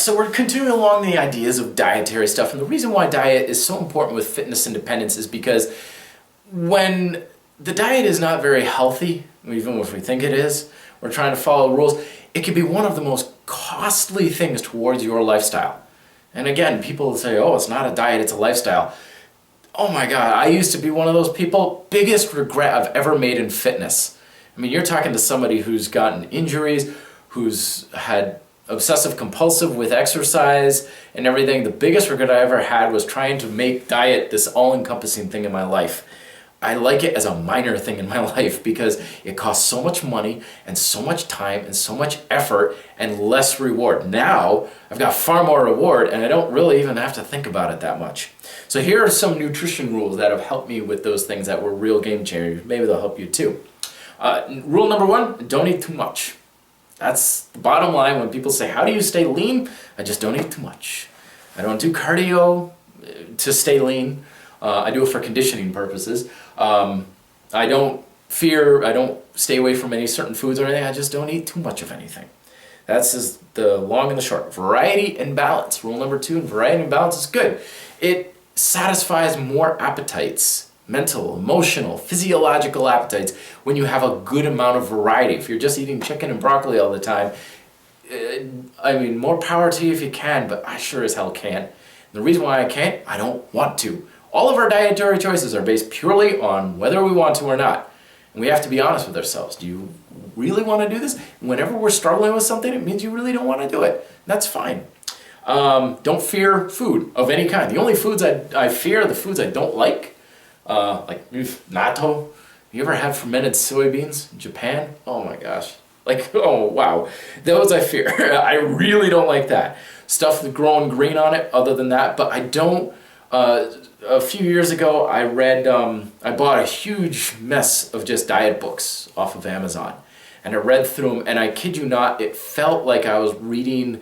so we're continuing along the ideas of dietary stuff, and the reason why diet is so important with fitness independence is because when the diet is not very healthy, even if we think it is, we're trying to follow rules, it can be one of the most costly things towards your lifestyle. And again, people say, oh, it's not a diet, it's a lifestyle. Oh my God, I used to be one of those people. Biggest regret I've ever made in fitness. I mean, you're talking to somebody who's gotten injuries, who's had obsessive compulsive with exercise and everything. The biggest regret I ever had was trying to make diet this all-encompassing thing in my life. I like it as a minor thing in my life because it costs so much money and so much time and so much effort and less reward. Now, I've got far more reward and I don't really even have to think about it that much. So here are some nutrition rules that have helped me with those things that were real game changers. Maybe they'll help you too. Rule number 1, don't eat too much. That's the bottom line when people say, how do you stay lean? I just don't eat too much. I don't do cardio to stay lean. I do it for conditioning purposes. I don't stay away from any certain foods or anything. I just don't eat too much of anything. That's just the long and the short. Variety and balance. Rule number 2, variety and balance is good. It satisfies more appetites. Mental, emotional, physiological appetites when you have a good amount of variety. If you're just eating chicken and broccoli all the time, I mean, more power to you if you can, but I sure as hell can't. And the reason why I can't, I don't want to. All of our dietary choices are based purely on whether we want to or not. And we have to be honest with ourselves. Do you really want to do this? Whenever we're struggling with something, it means you really don't want to do it. That's fine. Don't fear food of any kind. The only foods I fear are the foods I don't like natto. You ever had fermented soybeans in Japan? Oh my gosh. Oh wow. Those I fear. I really don't like that. Stuff with growing green on it, other than that, but I don't. A few years ago, I bought a huge mess of just diet books off of Amazon. And I read through them, and I kid you not, it felt like I was reading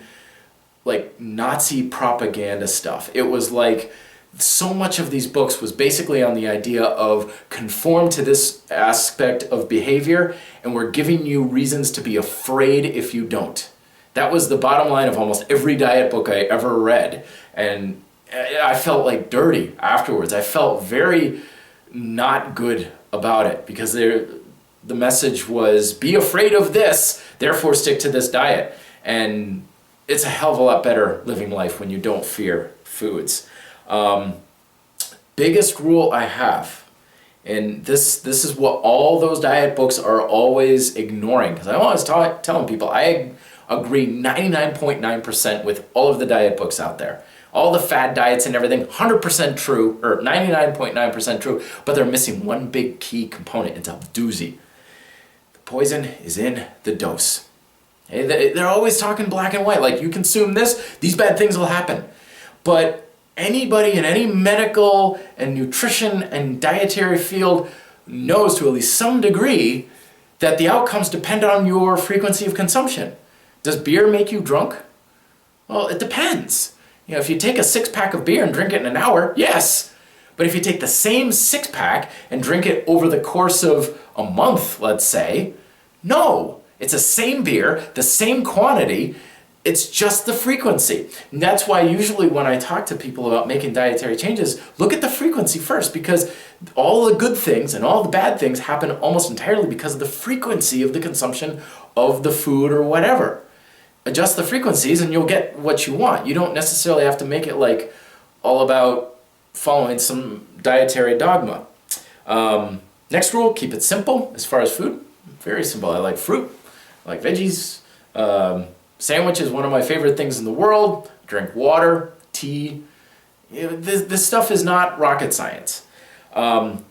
like Nazi propaganda stuff. It was like, so much of these books was basically on the idea of conform to this aspect of behavior, and we're giving you reasons to be afraid if you don't. That was the bottom line of almost every diet book I ever read. And I felt like dirty afterwards. I felt very not good about it because the message was, be afraid of this, therefore stick to this diet. And it's a hell of a lot better living life when you don't fear foods. Biggest rule I have, and this is what all those diet books are always ignoring, because I'm always telling people I agree 99.9% with all of the diet books out there. All the fad diets and everything, 100% true, or 99.9% true, but they're missing one big key component. It's a doozy. The poison is in the dose. They're always talking black and white, like you consume this, these bad things will happen. But anybody in any medical and nutrition and dietary field knows to at least some degree that the outcomes depend on your frequency of consumption. Does beer make you drunk? Well, it depends. You know, if you take a 6-pack of beer and drink it in an hour, yes. But if you take the same 6-pack and drink it over the course of a month, let's say, no. It's the same beer, the same quantity, it's just the frequency. And that's why usually when I talk to people about making dietary changes, look at the frequency first, because all the good things and all the bad things happen almost entirely because of the frequency of the consumption of the food or whatever. Adjust the frequencies and you'll get what you want. You don't necessarily have to make it like all about following some dietary dogma. Next rule, keep it simple as far as food. Very simple. I like fruit, I like veggies. Sandwich is one of my favorite things in the world. Drink water, tea. This stuff is not rocket science. One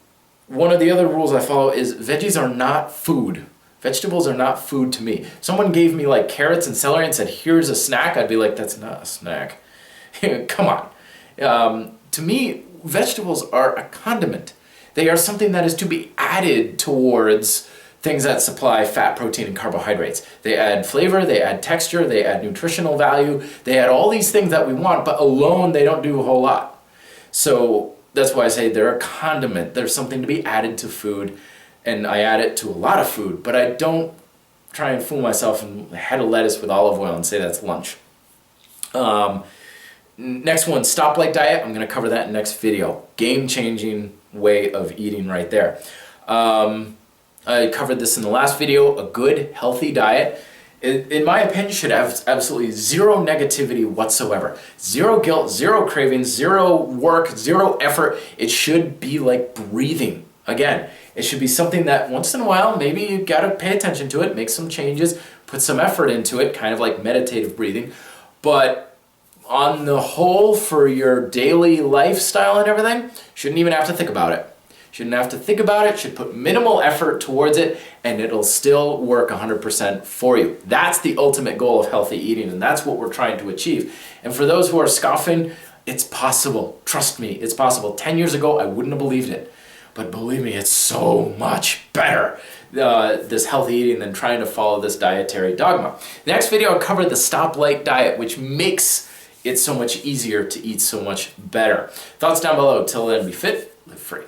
of the other rules I follow is veggies are not food. Vegetables are not food to me. Someone gave me like carrots and celery and said, here's a snack. I'd be like, that's not a snack. Come on. To me, vegetables are a condiment. They are something that is to be added towards things that supply fat, protein, and carbohydrates. They add flavor, they add texture, they add nutritional value, they add all these things that we want, but alone they don't do a whole lot. So that's why I say they're a condiment. They're something to be added to food, and I add it to a lot of food, but I don't try and fool myself and head of lettuce with olive oil and say that's lunch. Next one, stoplight diet. I'm going to cover that in the next video. Game-changing way of eating right there. I covered this in the last video. A good, healthy diet, in my opinion, should have absolutely zero negativity whatsoever. Zero guilt, zero cravings, zero work, zero effort. It should be like breathing. Again, it should be something that once in a while, maybe you gotta pay attention to it, make some changes, put some effort into it, kind of like meditative breathing. But on the whole, for your daily lifestyle and everything, shouldn't even have to think about it. Shouldn't have to think about it, should put minimal effort towards it, and it'll still work 100% for you. That's the ultimate goal of healthy eating, and that's what we're trying to achieve. And for those who are scoffing, it's possible. Trust me, it's possible. 10 years ago, I wouldn't have believed it. But believe me, it's so much better, this healthy eating, than trying to follow this dietary dogma. The next video, I'll cover the stoplight diet, which makes it so much easier to eat so much better. Thoughts down below. Till then, be fit, live free.